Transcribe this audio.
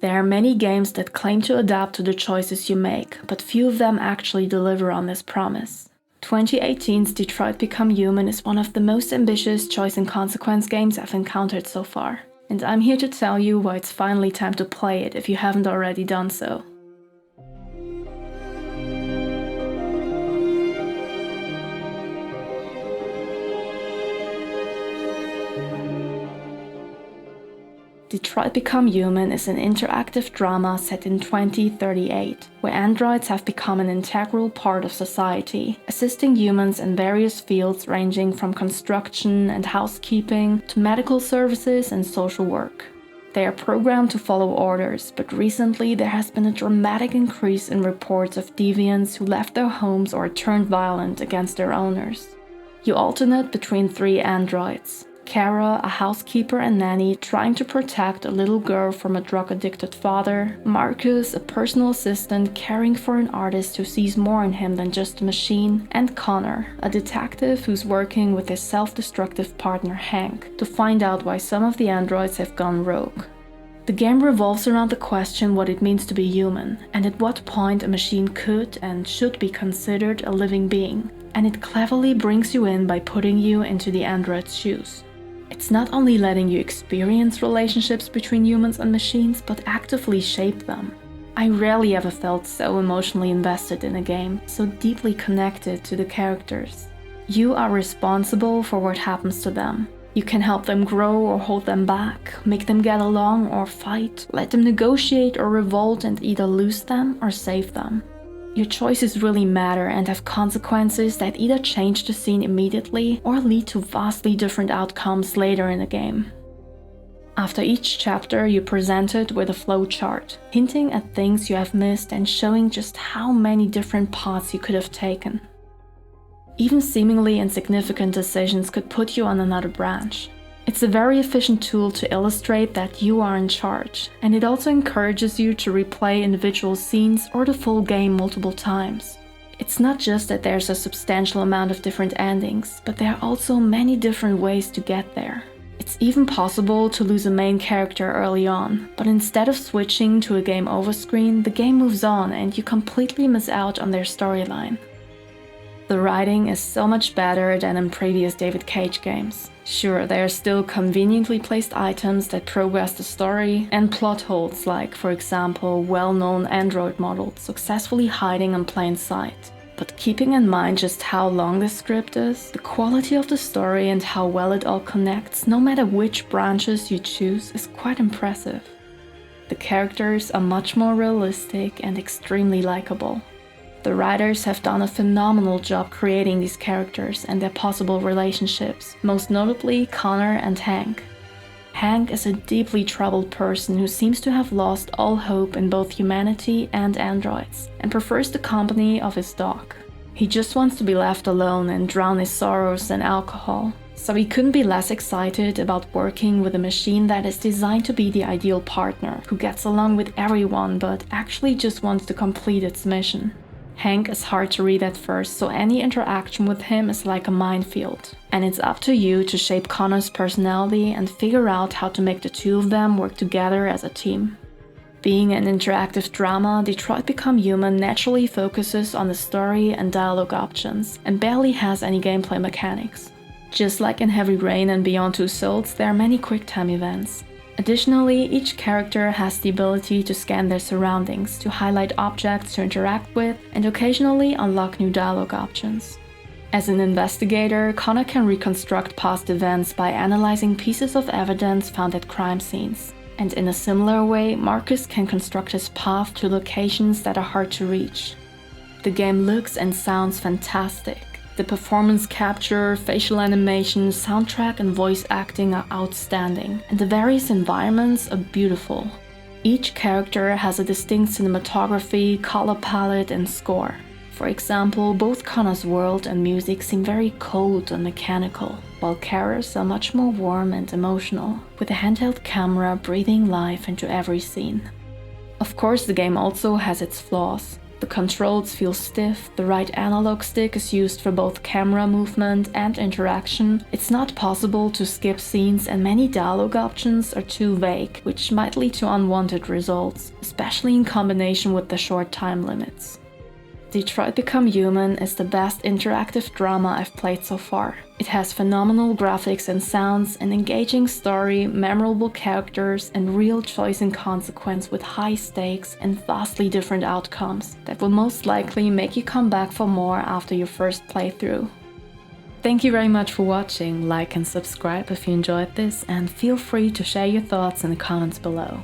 There are many games that claim to adapt to the choices you make, but few of them actually deliver on this promise. 2018's Detroit Become Human is one of the most ambitious choice and consequence games I've encountered so far, and I'm here to tell you why it's finally time to play it if you haven't already done so. Detroit Become Human is an interactive drama set in 2038, where androids have become an integral part of society, assisting humans in various fields ranging from construction and housekeeping to medical services and social work. They are programmed to follow orders, but recently there has been a dramatic increase in reports of deviants who left their homes or turned violent against their owners. You alternate between 3 androids: Kara, a housekeeper and nanny trying to protect a little girl from a drug-addicted father; Marcus, a personal assistant caring for an artist who sees more in him than just a machine; and Connor, a detective who's working with his self-destructive partner Hank to find out why some of the androids have gone rogue. The game revolves around the question what it means to be human, and at what point a machine could and should be considered a living being, and it cleverly brings you in by putting you into the android's shoes. It's not only letting you experience relationships between humans and machines, but actively shape them. I rarely ever felt so emotionally invested in a game, so deeply connected to the characters. You are responsible for what happens to them. You can help them grow or hold them back, make them get along or fight, let them negotiate or revolt and either lose them or save them. Your choices really matter and have consequences that either change the scene immediately or lead to vastly different outcomes later in the game. After each chapter, you're presented with a flow chart, hinting at things you have missed and showing just how many different paths you could have taken. Even seemingly insignificant decisions could put you on another branch. It's a very efficient tool to illustrate that you are in charge, and it also encourages you to replay individual scenes or the full game multiple times. It's not just that there's a substantial amount of different endings, but there are also many different ways to get there. It's even possible to lose a main character early on, but instead of switching to a game over screen, the game moves on and you completely miss out on their storyline. The writing is so much better than in previous David Cage games. Sure, there are still conveniently placed items that progress the story, and plot holes like, for example, well-known android models successfully hiding in plain sight. But keeping in mind just how long the script is, the quality of the story and how well it all connects, no matter which branches you choose, is quite impressive. The characters are much more realistic and extremely likable. The writers have done a phenomenal job creating these characters and their possible relationships, most notably Connor and Hank. Hank is a deeply troubled person who seems to have lost all hope in both humanity and androids, and prefers the company of his dog. He just wants to be left alone and drown his sorrows in alcohol, so he couldn't be less excited about working with a machine that is designed to be the ideal partner, who gets along with everyone but actually just wants to complete its mission. Hank is hard to read at first, so any interaction with him is like a minefield. And it's up to you to shape Connor's personality and figure out how to make the two of them work together as a team. Being an interactive drama, Detroit Become Human naturally focuses on the story and dialogue options, and barely has any gameplay mechanics. Just like in Heavy Rain and Beyond Two Souls, there are many quick-time events. Additionally, each character has the ability to scan their surroundings, to highlight objects to interact with, and occasionally unlock new dialogue options. As an investigator, Connor can reconstruct past events by analyzing pieces of evidence found at crime scenes. And in a similar way, Marcus can construct his path to locations that are hard to reach. The game looks and sounds fantastic. The performance capture, facial animation, soundtrack and voice acting are outstanding, and the various environments are beautiful. Each character has a distinct cinematography, color palette and score. For example, both Connor's world and music seem very cold and mechanical, while Kara's are much more warm and emotional, with a handheld camera breathing life into every scene. Of course, the game also has its flaws. The The controls feel stiff, the right analog stick is used for both camera movement and interaction, it's not possible to skip scenes, and many dialogue options are too vague, which might lead to unwanted results, especially in combination with the short time limits. Detroit Become Human is the best interactive drama I've played so far. It has phenomenal graphics and sounds, an engaging story, memorable characters, and real choice and consequence with high stakes and vastly different outcomes that will most likely make you come back for more after your first playthrough. Thank you very much for watching, like and subscribe if you enjoyed this, and feel free to share your thoughts in the comments below.